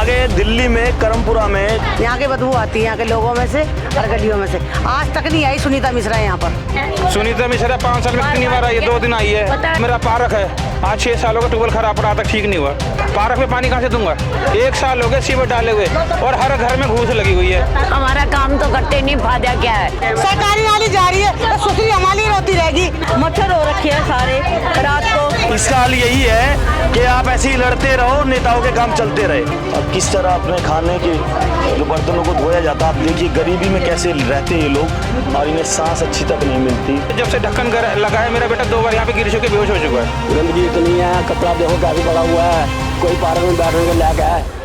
गए दिल्ली में करमपुरा में। यहाँ की बदबू आती है यहाँ के लोगों में से और गलियों में से। आज तक नहीं आई सुनीता मिश्रा यहाँ पर। सुनीता मिश्रा 5 साल में कितनी बार आई है? 2 दिन आई है। मेरा पार्क है, आज 6 सालों का ट्यूबवेल खराब पड़ा, तक ठीक नहीं हुआ। पार्क में पानी कहाँ से दूंगा? 1 साल हो गए सीमेंट डाले हुए और हर घर में घूस लगी हुई है। हमारा काम तो करते नहीं, फायदा क्या है? सरकारी नाली जा रही है, सुसरी हमारी रोती रहेगी। मच्छर हो रखे हैं सारे रात को। इसका हाल यही है कि आप ऐसे ही लड़ते रहो, नेताओं के काम चलते रहे। अब किस तरह अपने खाने के जो बर्तनों को धोया जाता है, आप देखिए गरीबी में कैसे रहते हैं ये लोग और इन्हें सांस अच्छी तक नहीं मिलती। जब से ढक्कन लगा है, मेरा बेटा 2 बार यहाँ पे गिर के बेहोश हो चुका है। गंदगी इतनी है, कपड़ा देखो काफी पड़ा हुआ है, कोई पार्क में बैठने के लायक है।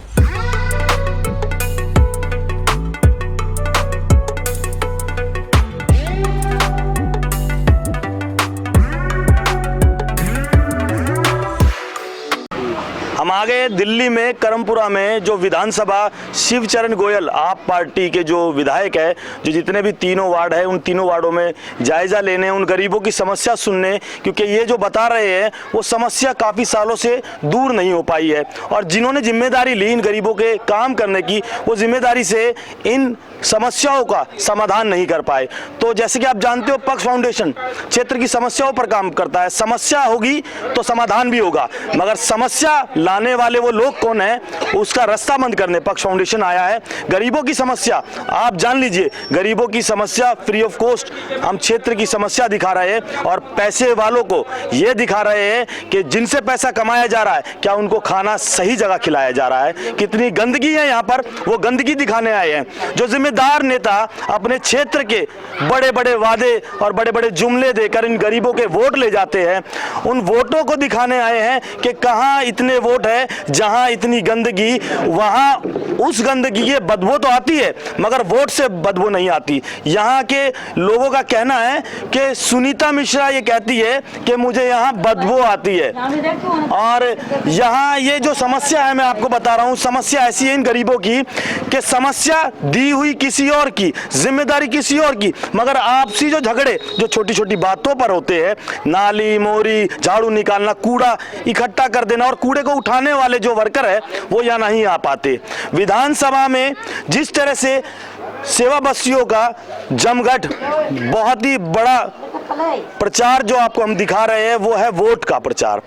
हम आ गए दिल्ली में करमपुरा में, जो विधानसभा शिवचरण गोयल आप पार्टी के जो विधायक है, जो जितने भी तीनों वार्ड है उन तीनों वार्डों में जायजा लेने, उन गरीबों की समस्या सुनने, क्योंकि ये जो बता रहे हैं वो समस्या काफ़ी सालों से दूर नहीं हो पाई है और जिन्होंने जिम्मेदारी ली इन गरीबों के काम करने की, वो जिम्मेदारी से इन समस्याओं का समाधान नहीं कर पाए। तो जैसे कि आप जानते हो, पक्ष फाउंडेशन क्षेत्र की समस्याओं पर काम करता है। समस्या होगी तो समाधान भी होगा, मगर समस्या लाने वाले वो लोग कौन है, उसका रास्ता बंद करने पक्ष फाउंडेशन आया है। गरीबों की समस्या आप जान लीजिए, गरीबों की समस्या फ्री ऑफ कॉस्ट हम क्षेत्र की समस्या दिखा रहे हैं और पैसे वालों को ये दिखा रहे हैं कि जिनसे पैसा कमाया जा रहा है, क्या उनको खाना सही जगह खिलाया जा रहा है, कितनी गंदगी है यहाँ पर, वो गंदगी दिखाने आए हैं। जो जिम्मेदार नेता अपने क्षेत्र के बड़े बड़े वादे और बड़े बड़े जुमले देकर इन गरीबों के वोट ले जाते हैं, उन वोटों को दिखाने आए हैं कि कहाँ इतने वोट है, जहां इतनी गंदगी वहां उस गंदगी की बदबू तो आती है मगर वोट से बदबू नहीं आती। यहाँ के लोगों का कहना है कि सुनीता मिश्रा ये कहती है कि मुझे यहाँ बदबू आती है और यहाँ ये जो समस्या है, मैं आपको बता रहा हूँ, समस्या ऐसी है इन गरीबों की कि समस्या दी हुई किसी और की, जिम्मेदारी किसी और की, मगर आपसी जो झगड़े जो छोटी छोटी बातों पर होते हैं, नाली मोरी झाड़ू निकालना, कूड़ा इकट्ठा कर देना और कूड़े को उठाने वाले जो वर्कर है वो यहाँ नहीं आ पाते। विधानसभा में जिस तरह से सेवा बस्तियों का जमघट, बहुत ही बड़ा प्रचार जो आपको हम दिखा रहे हैं वो है वोट का प्रचार।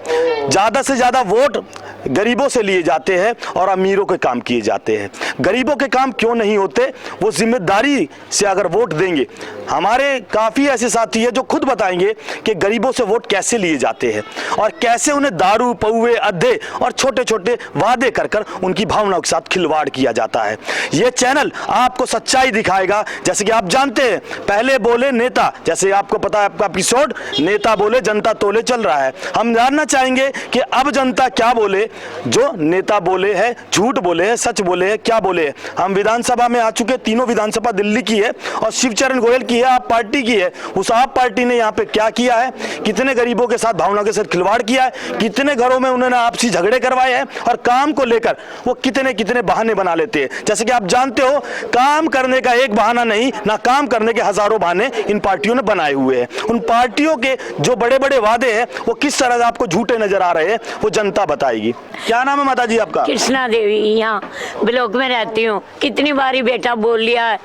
ज्यादा से ज्यादा वोट गरीबों से लिए जाते हैं और अमीरों के काम किए जाते हैं। गरीबों के काम क्यों नहीं होते? वो जिम्मेदारी से अगर वोट देंगे, हमारे काफ़ी ऐसे साथी हैं जो खुद बताएंगे कि गरीबों से वोट कैसे लिए जाते हैं और कैसे उन्हें दारू पौवे अद्धे और छोटे छोटे वादे कर कर उनकी भावनाओं के साथ खिलवाड़ किया जाता है। ये चैनल आपको सच्चाई दिखाएगा। जैसे कि आप जानते हैं, पहले बोले नेता, जैसे आपको पता है आपका एपिसोड नेता बोले जनता तोले चल रहा है। हम जानना चाहेंगे कि अब जनता क्या बोले, जो नेता बोले हैं, झूठ बोले हैं, सच बोले हैं, क्या बोले हैं। हम विधानसभा में आ चुके, तीनों विधानसभा दिल्ली की है और शिवचरण गोयल की है, आप पार्टी की है। उस आप पार्टी ने यहाँ पे क्या किया है, कितने गरीबों के साथ भावना के साथ खिलवाड़ किया है, कितने घरों में उन्होंने आपसी झगड़े करवाए हैं और काम को लेकर वो कितने कितने बहाने बना लेते हैं। जैसे कि आप जानते हो, काम करने का एक बहाना नहीं, ना काम करने के हजारों बहाने इन पार्टियों ने बनाए हुए हैं। उन पार्टियों के जो बड़े बड़े वादे हैं वो किस तरह से आपको झूठे नजर आ रहे हैं, वो जनता बताएगी। क्या नाम है माता जी आपका? कृष्णा देवी, यहाँ ब्लॉक में रहती हूँ। कितनी बारी बेटा बोल लिया है,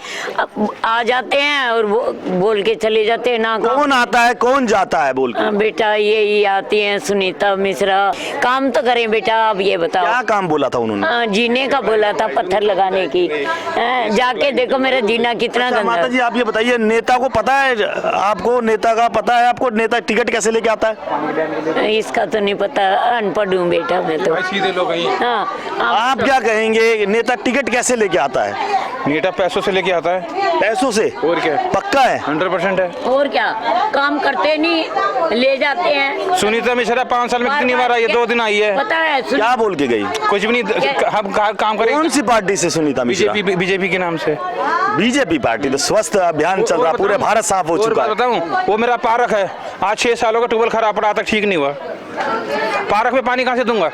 आ जाते हैं और बोल के चले जाते हैं ना। कौन आता है कौन जाता है बोल के? बेटा यही आती है सुनीता मिश्रा। काम तो करें बेटा, आप ये बताओ। क्या काम बोला था उन्होंने? जीने का बोला था, पत्थर लगाने की। जाके देखो मेरा जीना कितना गंदा। माता जी आप ये बताइए, नेता को पता है आपको, नेता का पता है आपको, नेता टिकट कैसे लेके आता है? इसका तो नहीं पता, अनपढ़ हूँ बेटा मैं तो। सीधे लोग हैं। हाँ, आप क्या कहेंगे, नेता टिकट कैसे लेके आता है? नेता पैसों से लेके आता है। पैसों से? और क्या? पक्का है? 100% है। और क्या, काम करते नहीं, ले जाते हैं। सुनीता मिश्रा 5 साल में कितनी बार आई है? 2 दिन आई है। पता है क्या बोल के गई? कुछ भी नहीं, हम काम करें। कौन सी पार्टी से सुनीता मिश्रा? बीजेपी के नाम से। बीजेपी पार्टी तो स्वस्थ अभियान चल रहा, पूरे भारत साफ हो चुका है। बताऊं, वो मेरा पार्क है, आज 6 सालों का ट्यूबवेल खराब पड़ा, तक ठीक नहीं हुआ। पार्क में पानी कहाँ से दूंगा?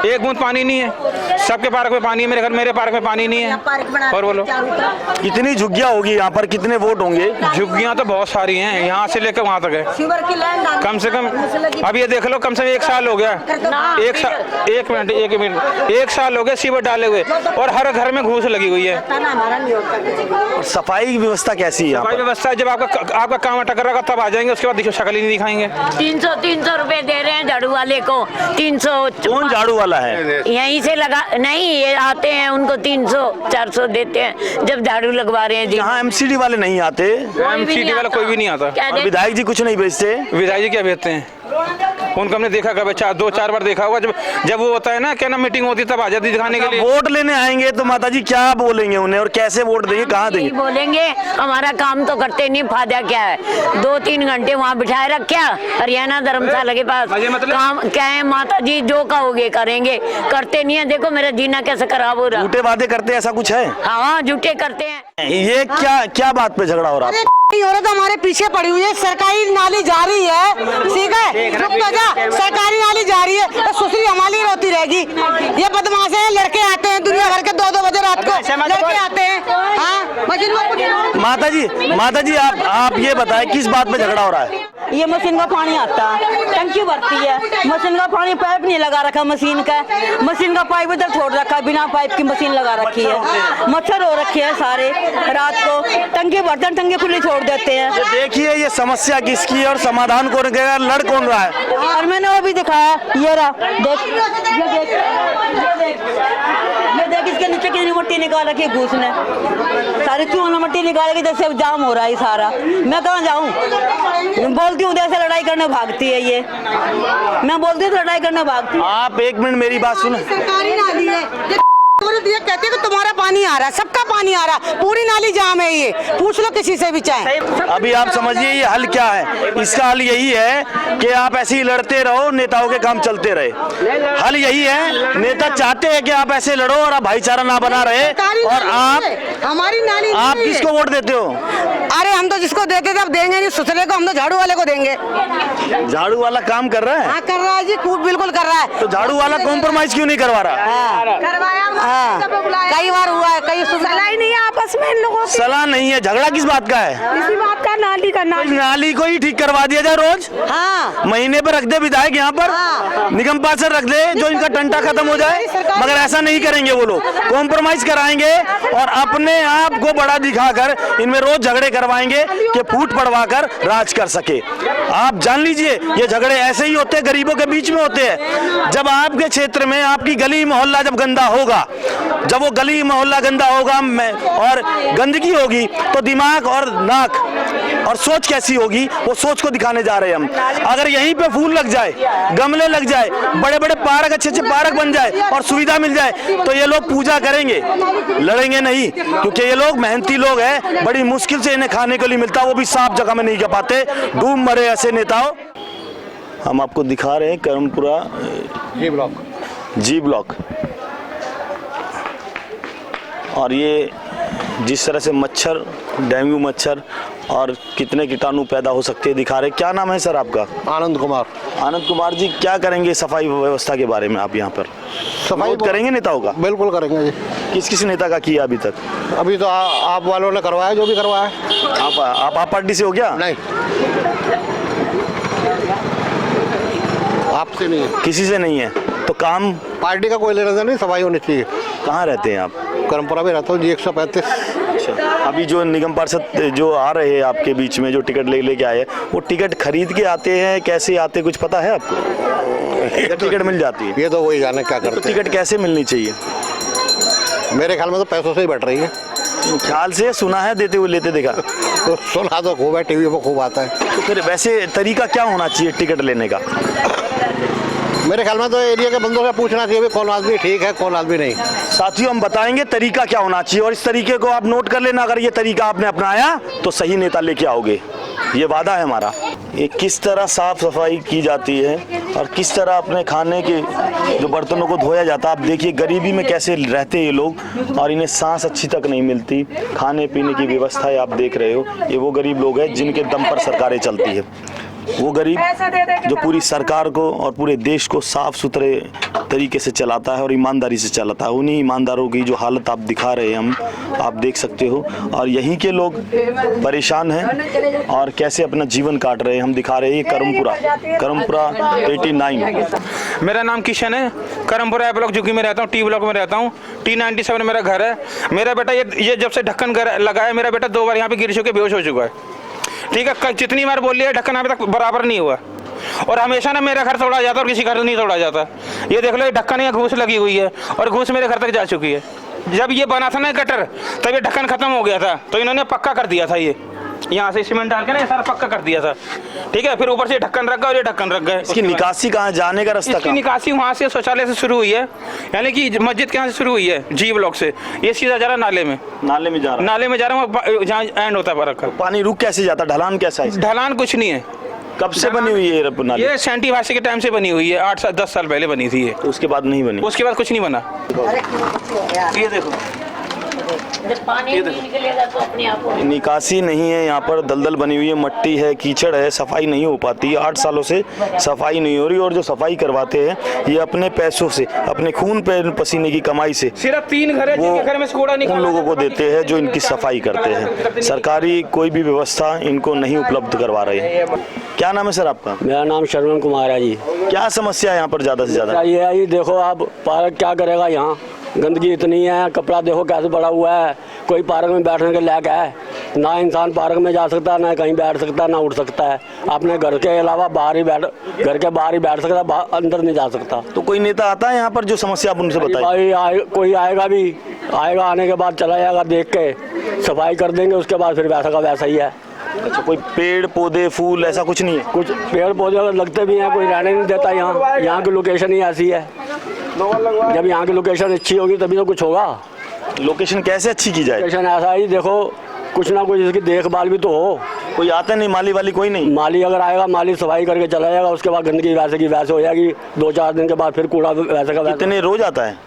एक बूंद पानी नहीं है, सबके पार्क में पानी है, मेरे पार्क में पानी नहीं है। और बोलो कितनी झुग्गियां होगी यहाँ पर, कितने वोट होंगे? झुग्गियां तो बहुत सारी हैं, यहाँ से लेकर वहाँ तक है। कम से कम अब ये देख लो, कम से कम 1 साल हो गया। एक मिनट 1 साल हो गए सीवर डाले हुए, और हर घर में घूस लगी हुई है। और सफाई व्यवस्था कैसी है यहाँ सफाई पर? व्यवस्था जब आपका काम अटक रहा तब आ जाएंगे, उसके बाद देखो शक्ल ही नहीं दिखाएंगे। 300 रुपए दे रहे हैं झाड़ू वाले को। 300 कौन झाड़ू वाला है? यहीं से लगा नहीं, ये आते हैं उनको 300-400 देते हैं जब झाड़ू लगवा रहे हैं जी। यहाँ एमसीडी वाले नहीं आते, एमसीडी वाला कोई भी नहीं आता। क्या और विधायक जी कुछ नहीं भेजते? विधायक जी क्या भेजते हैं? उनको हमने देखा कभी 2-4 बार देखा होगा, जब वो होता है ना क्या ना मीटिंग होती है तब आ जाती दिखाने के लिए। वोट लेने आएंगे तो माता जी क्या बोलेंगे उन्हें, और कैसे वोट देंगे, कहाँ देंगे? बोलेंगे हमारा काम तो करते नहीं, फायदा क्या है? 2-3 घंटे वहाँ बिठाए रखा हरियाणा धर्मशाला के पास, काम क्या है? माता जी जो कहोगे करेंगे, करते नहीं है। देखो मेरा जीना कैसे खराब हो रहा। झूठे वादे करते, ऐसा कुछ है? हाँ झूठे करते हैं। ये क्या बात पे झगड़ा हो रहा है? औरत हमारे पीछे पड़ी हुई है, सरकारी नाली जा रही है, ठीक है, रुक तो जा, सरकारी नाली जा रही है तो सुसरी हमारी रोती रहेगी। ये बदमाश हैं, लड़के आते हैं दुनिया भर के 2-2 बजे रात को लड़के आते हैं। हाँ माता जी आप ये बताएं किस बात पे झगड़ा हो रहा है? ये मशीन का पानी आता है, टंकी भरती है, मशीन का पानी पाइप नहीं लगा रखा, मशीन का पाइप इधर छोड़ रखा है, बिना पाइप की मशीन लगा रखी है। मच्छर हो रखे हैं सारे, रात को टंकी भरते हैं, टंकी खुली छोड़ देते हैं। देखिए ये समस्या किसकी है और समाधान कौन करेगा, लड़ कौन रहा है? और मैंने वो भी दिखाया, ये रहा, देख इसके नीचे कितनी मिट्टी निकाल रखी है घूस ने, सारी क्यों ना मिट्टी निकालेगी, जैसे जाम हो रहा है सारा। मैं कहाँ जाऊँ? बोलती हूँ जैसे लड़ाई करने भागती है ये, मैं बोलती हूँ लड़ाई करने भागती हूँ। आप 1 मिनट मेरी बात सुनो। सरकारी नाली है, ये कहते हैं कि तुम्हारा पानी आ रहा है, सबका पानी आ रहा है, पूरी नाली जाम है, ये पूछ लो किसी से भी चाहे। अभी आप समझिए ये हल क्या है? इसका हल यही है कि आप ऐसे ही लड़ते रहो, नेताओं के काम चलते रहे। हल यही है, नेता चाहते हैं कि आप ऐसे लड़ो और आप भाईचारा ना बना रहे। और हमारी नाली आप किसको वोट देते हो? अरे हम तो जिसको देते थे अब देंगे नहीं, सुसरे को, हम तो झाड़ू वाले को देंगे। झाड़ू वाला काम कर रहा है? हाँ कर रहा है जी, खूब बिल्कुल कर रहा है। तो झाड़ू वाला कॉम्प्रोमाइज क्यों नहीं करवा रहा? करवाया, कई बार हुआ है, कई सलाह ही नहीं है आपस में इन लोगों की। सलाह नहीं है, झगड़ा किस बात का है? इसी बात का, नाली का। नाली को ही ठीक करवा दिया जाए रोज। हाँ महीने पर रख दे विधायक यहाँ पर, निगम पार्षद रख दे जो इनका टंटा खत्म हो जाए। मगर ऐसा नहीं करेंगे वो लोग, कॉम्प्रोमाइज कराएंगे और अपने आप को बड़ा दिखाकर इनमें रोज झगड़े करवाएंगे कि फूट पड़वा कर राज कर सके। आप जान लीजिए ये झगड़े ऐसे ही होते हैं, गरीबों के बीच में होते हैं। जब आपके क्षेत्र में आपकी गली मोहल्ला जब गंदा होगा, जब वो गली मोहल्ला गंदा होगा और गंदगी होगी तो दिमाग और नाक और सोच कैसी होगी, वो सोच को दिखाने जा रहे हैं हम। अगर यहीं पे फूल लग जाए, गमले लग जाए, बड़े बड़े पार्क, अच्छे पार्क बन जाए और सुविधा मिल जाए तो ये लोग पूजा करेंगे, लड़ेंगे नहीं। क्योंकि ये लोग मेहनती लोग हैं, बड़ी मुश्किल से इन्हें खाने के लिए मिलता, वो भी साफ जगह में नहीं कर पाते, डूब मरे ऐसे नेताओं। हम आपको दिखा रहे हैं करमपुरा जी ब्लॉक, और ये जिस तरह से मच्छर, डेंगू मच्छर और कितने कीटाणु पैदा हो सकते हैं दिखा रहे। क्या नाम है सर आपका? आनंद कुमार। आनंद कुमार जी, क्या करेंगे सफाई व्यवस्था के बारे में आप यहाँ पर? सफाई करेंगे नेताओं का? बिल्कुल करेंगे जी। किस नेता का किया अभी तक? अभी तो आप वालों ने करवाया जो भी करवाया। आप पार्टी से हो क्या? नहीं, आपसे नहीं है, किसी से नहीं है तो काम पार्टी का कोई लेना देना नहीं, सफाई होनी चाहिए। कहाँ रहते हैं आप? करमपुरा में रहता हूँ जी, 135। अच्छा, अभी जो निगम पार्षद जो आ रहे हैं आपके बीच में, जो टिकट लेके आए, वो टिकट खरीद के आते हैं, कैसे आते, कुछ पता है आपको? टिकट मिल जाती है? ये तो वही जाने क्या करते तो टिकट कैसे मिलनी चाहिए? मेरे ख्याल में तो पैसों से ही बैठ रही है। ख्याल से सुना है, देते हुए लेते देखा? तो सुना तो खूब है, टीवी पर खूब आता है। तो फिर वैसे तरीका क्या होना चाहिए टिकट लेने का? मेरे ख्याल में तो एरिया के बंदों से पूछना चाहिए कौन आदमी ठीक है, कौन आदमी नहीं। साथियों हम बताएंगे तरीका क्या होना चाहिए, और इस तरीके को आप नोट कर लेना। अगर ये तरीका आपने अपनाया तो सही नेता लेके आओगे, ये वादा है हमारा। ये किस तरह साफ सफाई की जाती है और किस तरह अपने खाने के जो बर्तनों को धोया जाता है। आप देखिए गरीबी में कैसे रहते हैं ये लोग, और इन्हें सांस अच्छी तक नहीं मिलती। खाने पीने की व्यवस्था आप देख रहे हो, ये वो गरीब लोग हैं जिनके दम पर सरकारें चलती है। वो गरीब जो पूरी सरकार को और पूरे देश को साफ सुथरे तरीके से चलाता है और ईमानदारी से चलाता है, उन्हीं ईमानदारों की जो हालत आप दिखा रहे हैं हम आप देख सकते हो। और यहीं के लोग परेशान हैं और कैसे अपना जीवन काट रहे हैं हम दिखा रहे हैं। ये करमपुरा 89। मेरा नाम किशन है, करमपुरा ब्लॉक जुगी में रहता हूँ, टी ब्लॉक में रहता हूँ, T97 मेरा घर है। मेरा बेटा ये जब से ढक्कन लगा है, मेरा बेटा 2 बार यहाँ पे गिर चुके बेहोश हो चुका है। ठीक है, जितनी बार बोल लिया ढक्कन अभी तक बराबर नहीं हुआ और हमेशा ना मेरा घर तोड़ा जाता और किसी घर नहीं तोड़ा जाता। ये देख लो, ये ढक्कन यहाँ घूस लगी हुई है और घूस मेरे घर तक जा चुकी है। जब ये बना था ना गटर तब ये ढक्कन खत्म हो गया था, तो इन्होंने पक्का कर दिया था, ये यहाँ से सीमेंट डाल के ना ये सारा पक्का कर दिया था। ठीक है, फिर ऊपर से ढक्कन रख गया और ये ढक्कन रख गए। इसकी निकासी कहाँ, जाने का रास्ता? इसकी निकासी वहाँ से शौचालय से शुरू हुई है, यानी कि मस्जिद के यहाँ से शुरू हुई है जी ब्लॉक से। ये सीधा जा रहा नाले में जा रहा हूँ जहाँ एंड होता है पार्क का। पानी रुक कैसे जाता, ढलान कैसा है? ढलान कुछ नहीं है। कब से बनी हुई है ये नाली? ये सेंटी भाषी के टाइम से बनी हुई है, 8-10 साल पहले बनी थी ये। तो उसके बाद नहीं बनी? उसके बाद कुछ नहीं बना। ये देखो, पानी नहीं निकलेगा तो अपने आप हो। निकासी नहीं है यहाँ पर, दलदल बनी हुई है, मट्टी है, कीचड़ है, सफाई नहीं हो पाती। 8 सालों से सफाई नहीं हो रही और जो सफाई करवाते हैं ये अपने पैसों से, अपने खून पसीने की कमाई से सिर्फ 3 घर है जिनके घर में से कूड़ा उन निकाला लोगों को देते हैं जो इनकी सफाई करते हैं। सरकारी कोई भी व्यवस्था इनको नहीं उपलब्ध करवा रही है। क्या नाम है सर आपका? मेरा नाम श्रवण कुमार है जी। क्या समस्या है यहाँ पर ज़्यादा से ज़्यादा? ये है जी, देखो आप पार्क क्या करेगा, यहाँ गंदगी इतनी है, कपड़ा देखो कैसे पड़ा हुआ है, कोई पार्क में बैठने के लायक है? ना इंसान पार्क में जा सकता है, ना कहीं बैठ सकता है, ना उठ सकता है। अपने घर के अलावा घर के बाहर ही बैठ सकता है, अंदर नहीं जा सकता। तो कोई नेता आता है यहाँ पर जो समस्या आप उनसे बताइए? भाई कोई आएगा भी, आने के बाद चला जाएगा, देख के सफाई कर देंगे, उसके बाद फिर वैसा का वैसा ही है। अच्छा, कोई पेड़ पौधे फूल ऐसा कुछ नहीं है? कुछ पेड़ पौधे अगर लगते भी हैं, कोई रहने नहीं देता। यहाँ की लोकेशन ही ऐसी है, जब यहाँ की लोकेशन अच्छी होगी तभी तो कुछ होगा। लोकेशन कैसे अच्छी की जाए? लोकेशन ऐसा ही देखो, कुछ ना कुछ इसकी देखभाल भी तो हो। कोई आता नहीं, माली वाली कोई नहीं? माली अगर आएगा, माली सफाई करके चला जाएगा, उसके बाद गंदगी वैसे की वैसे हो जाएगी। 2-4 दिन के बाद फिर कूड़ा वैसे का वैसे। कितने रोज आता है?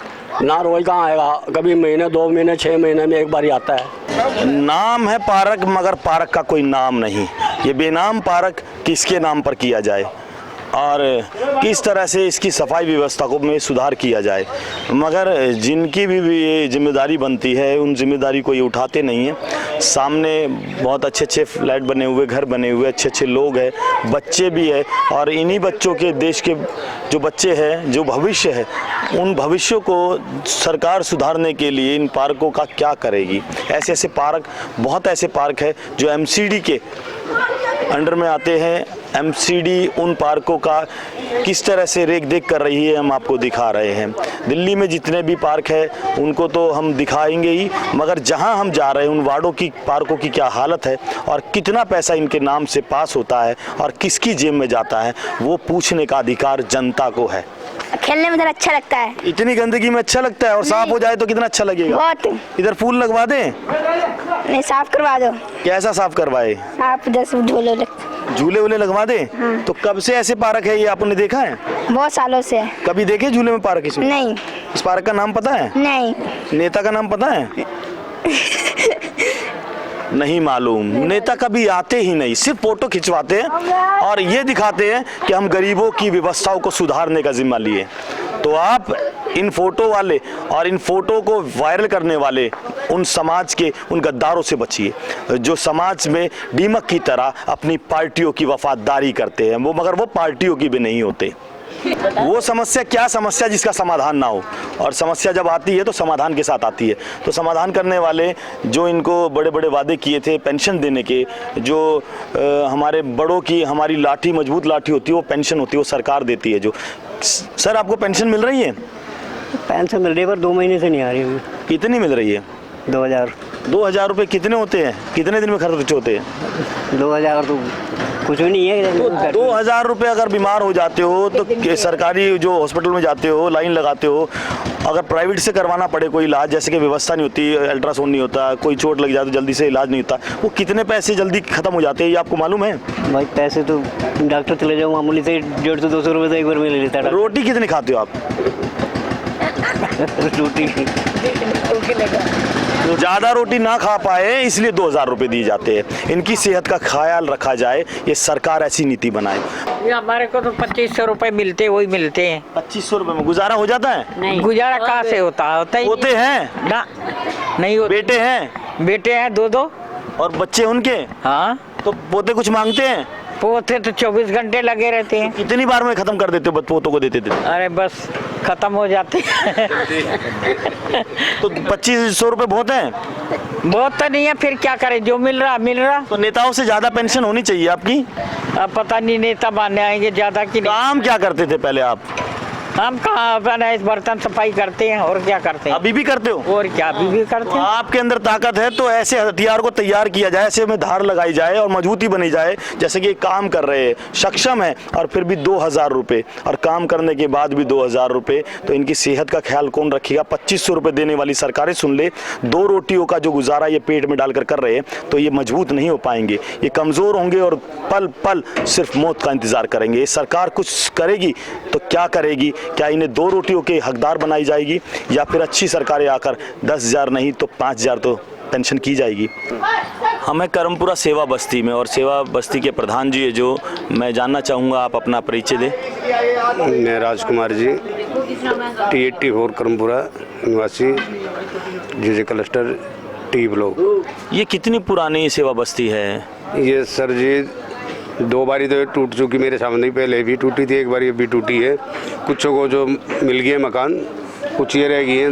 ना रोज कहाँ आएगा, कभी महीने 2 महीने 6 महीने में एक बार ही आता है। नाम है पार्क, मगर पार्क का कोई नाम नहीं। ये बेनाम पार्क किसके नाम पर किया जाए और किस तरह से इसकी सफाई व्यवस्था को में सुधार किया जाए, मगर जिनकी भी ये जिम्मेदारी बनती है उन जिम्मेदारी को ये उठाते नहीं हैं। सामने बहुत अच्छे फ्लैट बने हुए, घर बने हुए, अच्छे लोग हैं, बच्चे भी है और इन्हीं बच्चों के, देश के जो बच्चे हैं, जो भविष्य है, उन भविष्यों को सरकार सुधारने के लिए इन पार्कों का क्या करेगी? ऐसे पार्क, बहुत ऐसे पार्क है जो MCD के अंडर में आते हैं। MCD उन पार्कों का किस तरह से रेख देख कर रही है हम आपको दिखा रहे हैं। दिल्ली में जितने भी पार्क है उनको तो हम दिखाएंगे ही, मगर जहां हम जा रहे हैं उन वार्डों की, पार्कों की क्या हालत है और कितना पैसा इनके नाम से पास होता है और किसकी जेब में जाता है, वो पूछने का अधिकार जनता को है। खेलने में अच्छा लगता है। इतनी गंदगी में अच्छा लगता है और साफ हो जाए तो कितना अच्छा लगेगा। बहुत। इधर फूल लगवा दें? नहीं, साफ करवा दो। कैसा साफ करवाए? आप 10 झूले वूले लगवा दें? हाँ। तो कब से ऐसे पार्क है ये आपने देखा है? बहुत सालों से। कभी देखे झूले में पार्क इसमें? नहीं। इस पार्क का नाम पता है? नहीं। नेता का नाम पता है? नहीं मालूम। नेता कभी आते ही नहीं, सिर्फ फोटो खिंचवाते हैं और ये दिखाते हैं कि हम गरीबों की व्यवस्थाओं को सुधारने का जिम्मा लिए। तो आप इन फोटो वाले और इन फोटो को वायरल करने वाले उन समाज के उन गद्दारों से बचिए जो समाज में दीमक की तरह अपनी पार्टियों की वफादारी करते हैं, वो मगर वो पार्टियों की भी नहीं होते। वो समस्या, क्या समस्या जिसका समाधान ना हो, और समस्या जब आती है तो समाधान के साथ आती है। तो समाधान करने वाले जो इनको बड़े बड़े वादे किए थे पेंशन देने के, जो हमारे बड़ों की, हमारी लाठी, मजबूत लाठी होती है, वो पेंशन होती है, वो सरकार देती है। जो सर आपको पेंशन मिल रही है? पेंशन मिल रही है पर 2 महीने से नहीं आ रही। कितनी मिल रही है? 2000 रुपये कितने होते हैं? कितने दिन में खर्च होते हैं? 2000 तो कुछ भी नहीं है। तो 2000 रुपये अगर बीमार हो जाते हो तो सरकारी जो हॉस्पिटल में जाते हो, लाइन लगाते हो, अगर प्राइवेट से करवाना पड़े कोई इलाज, जैसे कि व्यवस्था नहीं होती, अल्ट्रासाउंड नहीं होता, कोई चोट लग जाए तो जल्दी से इलाज नहीं होता, वो कितने पैसे जल्दी खत्म हो जाते हैं, ये आपको मालूम है? भाई पैसे तो डॉक्टर चले जाओ मामूली से 150-200 रुपये तो एक बार में ले लेता है। रोटी कितनी खाते हो आप? रोटी जो ज़्यादा रोटी ना खा पाए इसलिए 2000 रुपये दिए जाते हैं। इनकी सेहत का ख्याल रखा जाए, ये सरकार ऐसी नीति बनाए। ये हमारे को तो 2500 रुपए मिलते, वही मिलते हैं। 2500 रुपये में गुजारा हो जाता है? नहीं गुजारा कहाँ से होता ही होते हैं ना, नहीं होते। बेटे हैं? बेटे हैं 2 और बच्चे उनके? हाँ, तो पोते कुछ मांगते हैं? पोते तो 24 घंटे लगे रहते हैं। कितनी बार में खत्म कर देते हो पोतों को देते थे? अरे बस खत्म हो जाते हैं। तो 2500 रुपये बहुत है? बहुत तो नहीं है, फिर क्या करें, जो मिल रहा। तो नेताओं से ज्यादा पेंशन होनी चाहिए आपकी। अब पता नहीं नेता बनने आएंगे ज्यादा कि नहीं। काम क्या करते थे पहले आप? हम कहाँ अपना इस बर्तन सफाई करते हैं और क्या करते हैं। अभी भी करते हो? और क्या, अभी भी करते हैं। आपके अंदर ताकत है तो ऐसे हथियार को तैयार किया जाए, ऐसे में धार लगाई जाए और मजबूती बनी जाए, जैसे कि काम कर रहे हैं, सक्षम है और फिर भी 2000 रुपये, और काम करने के बाद भी 2000 रुपये, तो इनकी सेहत का ख्याल कौन रखेगा? 2500 रुपये देने वाली सरकारें सुन ले, 2 रोटियों का जो गुजारा ये पेट में डालकर कर रहे हैं, तो ये मजबूत नहीं हो पाएंगे, ये कमज़ोर होंगे और पल पल सिर्फ मौत का इंतज़ार करेंगे। ये सरकार कुछ करेगी तो क्या करेगी? क्या इन्हें 2 रोटियों के हकदार बनाई जाएगी, या फिर अच्छी सरकारें आकर 10,000 नहीं तो 5,000 तो पेंशन की जाएगी? हमें करमपुरा सेवा बस्ती में, और सेवा बस्ती के प्रधान जी है जो मैं जानना चाहूँगा, आप अपना परिचय दें। मैं राजकुमार जी, T84 करमपुरा निवासी, जीजे क्लस्टर टी ब्लॉक। ये कितनी पुरानी सेवा बस्ती है? ये सर जी 2 बारी तो टूट चुकी, मेरे सामने ही पहले भी टूटी थी, एक बारी अभी टूटी है। कुछ को जो मिल गए मकान, कुछ ये रह गई हैं,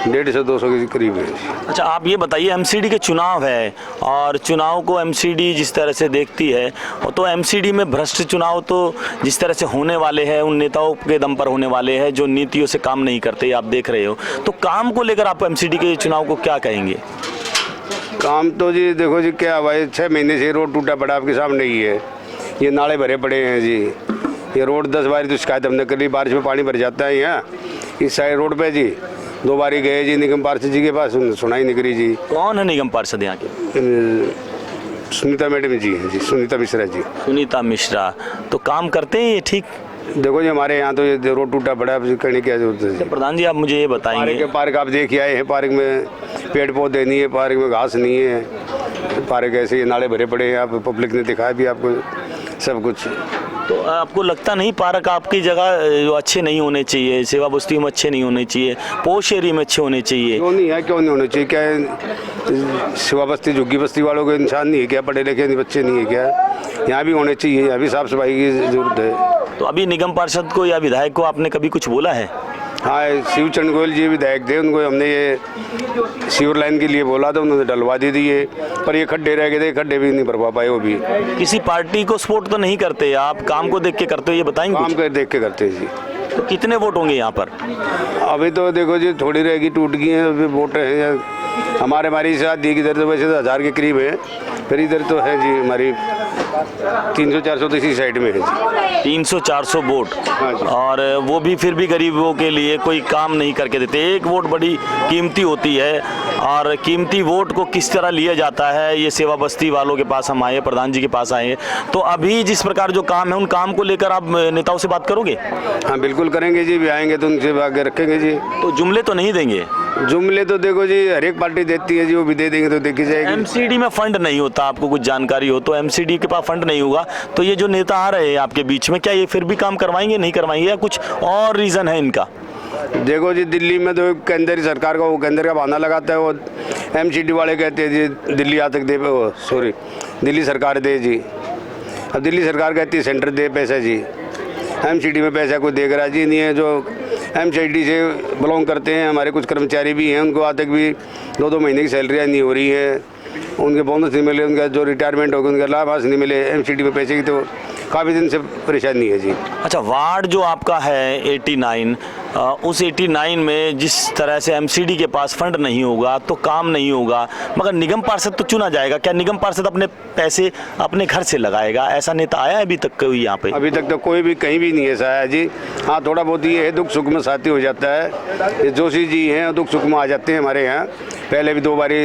150-200 के करीब है। अच्छा, आप ये बताइए, एमसीडी के चुनाव है और चुनाव को एमसीडी जिस तरह से देखती है, और तो एमसीडी में भ्रष्ट चुनाव तो जिस तरह से होने वाले हैं उन नेताओं के दम पर होने वाले हैं जो नीतियों से काम नहीं करते, आप देख रहे हो। तो काम को लेकर आप एमसीडी के चुनाव को क्या कहेंगे? काम तो जी देखो जी, क्या भाई 6 महीने से रोड टूटा पड़ा आपके सामने ही है, ये नाले भरे पड़े हैं जी। ये रोड 10 बार तो शिकायत हमने कर ली, बारिश में पानी भर जाता है यहाँ इस साइड रोड पे जी। 2 बारी गए जी निगम पार्षद जी के पास, सुनाई नहीं करी जी। कौन है निगम पार्षद यहाँ के? सुनीता मैडम जी हैं जी, सुनीता मिश्रा जी। सुनीता मिश्रा तो काम करते हैं ये ठीक? देखो जी हमारे यहाँ तो ये रोड टूटा पड़ा है, करने की क्या जरूरत है? प्रधान जी आप मुझे ये बताएंगे, पार्क आप देख आए हैं, पार्क में पेड़ पौधे नहीं है, पार्क में घास नहीं है, पार्क ऐसे ही नाले भरे पड़े हैं। आप पब्लिक ने दिखाया भी आपको सब कुछ। तो आपको लगता नहीं पार्क आपकी जगह जो अच्छे नहीं होने चाहिए, सेवा बस्ती में अच्छे नहीं होने चाहिए, पोश एरिया में अच्छे होने चाहिए? क्यों नहीं है, क्यों नहीं होने चाहिए? क्या सेवा बस्ती झुग्गी बस्ती वालों को इंसान नहीं है क्या? पढ़े लिखे बच्चे नहीं है क्या? यहाँ भी होने चाहिए, यहाँ भी साफ सफाई की जरूरत है। तो अभी निगम पार्षद को या विधायक को आपने कभी कुछ बोला है? हाँ, शिवचरण गोयल जी विधायक थे, उनको हमने ये सीवर लाइन के लिए बोला था, उन्होंने डलवा दी थी ये, पर ये खड्डे रह गए थे, खड्डे भी नहीं भरवा पाए वो भी। किसी पार्टी को सपोर्ट तो नहीं करते आप, काम को देख के करते हो, ये बताएंगे? काम कर देख के करते हैं जी। तो कितने वोट होंगे यहाँ पर? अभी तो देखो जी थोड़ी रहेगी, टूट गई है, अभी वोट है हमारी साथ दी, इधर तो वैसे तो 1000 के करीब है, फिर इधर तो है जी हमारी 300-400 तो इसी साइड में है जी। 300-400 वोट, और वो भी फिर भी गरीबों के लिए कोई काम नहीं करके देते। एक वोट बड़ी कीमती होती है, और कीमती वोट को किस तरह लिया जाता है, ये सेवा बस्ती वालों के पास हम आए, प्रधान जी के पास आए। तो अभी जिस प्रकार जो काम है उन काम को लेकर आप नेताओं से बात करोगे? हाँ बिल्कुल करेंगे जी, भी आएंगे तो उनसे आगे रखेंगे जी। तो जुमले तो नहीं देंगे? जुमले तो देखो जी हर एक पार्टी देती है जी, वो भी दे देंगे तो देखी जाएगी। एमसीडी में फंड नहीं होता, आपको कुछ जानकारी हो तो? एमसीडी के पास फंड नहीं होगा तो ये जो नेता आ रहे हैं आपके बीच में, क्या ये फिर भी काम करवाएंगे, नहीं करवाएंगे, या कुछ और रीज़न है इनका? देखो जी दिल्ली में तो केंद्र सरकार का वो केंद्र का बहाना लगाता है, वो एमसीडी वाले कहते हैं जी दिल्ली आ तक दे, सॉरी दिल्ली सरकार दे जी। अब दिल्ली सरकार कहती है सेंटर दे पैसा जी, एमसीडी में पैसा कोई देख रहा जी नहीं है। जो एमसीडी से बिलोंग करते हैं हमारे कुछ कर्मचारी भी हैं, उनको आज तक भी 2-2 महीने की सैलरियाँ नहीं हो रही है, उनके बोनस नहीं मिले, उनका जो रिटायरमेंट होगा उनका लाभ आज नहीं मिले, एमसीडी में पैसे की तो काफ़ी दिन से परेशानी है जी। अच्छा, वार्ड जो आपका है 89, उस 89 में जिस तरह से एमसीडी के पास फंड नहीं होगा तो काम नहीं होगा, मगर निगम पार्षद तो चुना जाएगा, क्या निगम पार्षद अपने पैसे अपने घर से लगाएगा? ऐसा नेता आया अभी तक कोई यहाँ पे? अभी तक तो कोई भी कहीं भी नहीं ऐसा है जी। हाँ थोड़ा बहुत ये है, दुख सुख में साथी हो जाता है, ये जोशी जी हैं दुख सुख में आ जाते हैं हमारे यहाँ, पहले भी 2 बारी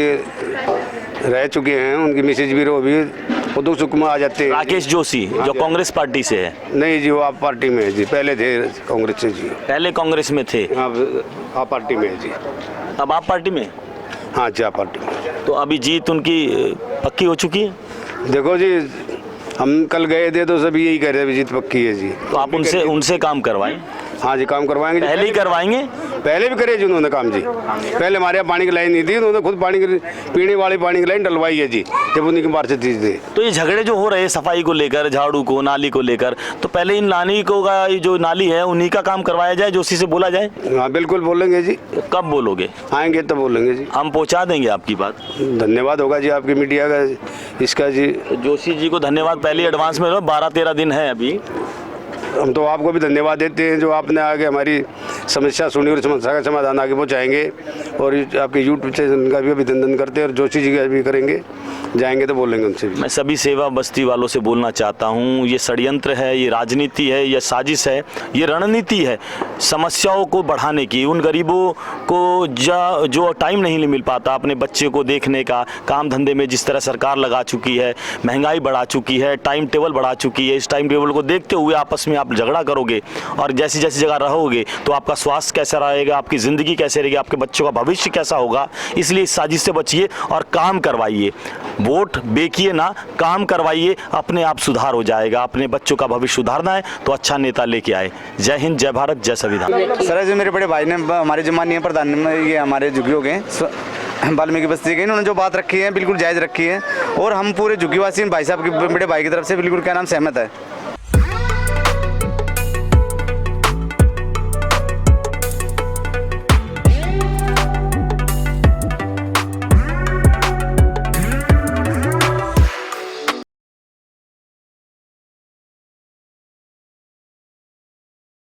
रह चुके हैं, उनकी मिसेज भी रो भी वो दुख सुख में आ जाते हैं। राकेश जोशी जो कांग्रेस पार्टी से है? नहीं जी, वो आप पार्टी में है जी, पहले थे कांग्रेस से जी। पहले कांग्रेस में थे, आप पार्टी में है जी। अब आप पार्टी में? हाँ जी, आप पार्टी। तो अभी जीत उनकी पक्की हो चुकी है? देखो जी, हम कल गए थे तो सभी यही कह रहे थे जीत पक्की है जी। तो आप उनसे काम करवाएं। हाँ जी, काम करवाएंगे। पहले ही करवाएंगे? पहले भी करे जी उन्होंने काम जी। पहले हमारे यहाँ पानी की लाइन नहीं थी, उन्होंने खुद पानी की पीने वाली पानी की लाइन डलवाई है जी, जब उन्हीं की पार्षद थी। तो ये झगड़े जो हो रहे हैं सफाई को लेकर, झाड़ू को, नाली को लेकर, तो पहले इन नाली को का जो नाली है उन्हीं का काम करवाया जाए, जोशी से बोला जाए। हाँ बिल्कुल बोलेंगे जी। तो कब बोलोगे? आएंगे तो बोलेंगे जी, हम पहुंचा देंगे आपकी बात। धन्यवाद होगा जी आपकी मीडिया का इसका जी। तो जोशी जी को धन्यवाद पहले एडवांस में, 12-13 दिन है अभी। हम तो आपको भी धन्यवाद देते हैं जो आपने आगे हमारी समस्या सुनी और समस्या का समाधान आगे पहुँचाएंगे, और आपके यूट्यूब चैनल का भी अभिनंदन करते हैं, और जोशी जी का भी करेंगे, जाएंगे तो बोलेंगे उनसे भी। मैं सभी सेवा बस्ती वालों से बोलना चाहता हूँ, ये षड्यंत्र है, ये राजनीति है, ये साजिश है, ये रणनीति है समस्याओं को बढ़ाने की। उन गरीबों को जो टाइम नहीं मिल पाता अपने बच्चे को देखने का, काम धंधे में जिस तरह सरकार लगा चुकी है, महंगाई बढ़ा चुकी है, टाइम टेबल बढ़ा चुकी है, इस टाइम टेबल को देखते हुए आपस में आप झगड़ा करोगे और जैसी जैसी जगह रहोगे तो आपका स्वास्थ्य कैसा रहेगा, आपकी ज़िंदगी कैसे रहेगी, आपके बच्चों का भविष्य कैसा होगा। इसलिए इस साजिश से बचिए और काम करवाइए। वोट बेकिए ना, काम करवाइए, अपने आप सुधार हो जाएगा। अपने बच्चों का भविष्य सुधारना है तो अच्छा नेता लेके आए। जय हिंद, जय भारत, जय संविधान। सर जो मेरे बड़े भाई ने हमारे जो माननीय प्रधान ये हमारे झुग्गियों के वाल्मीकि बस्ती के, इन्होंने जो बात रखी है बिल्कुल जायज़ रखी है, और हम पूरे झुग्गीवासी भाई साहब के बड़े भाई की तरफ से बिल्कुल क्या नाम सहमत है।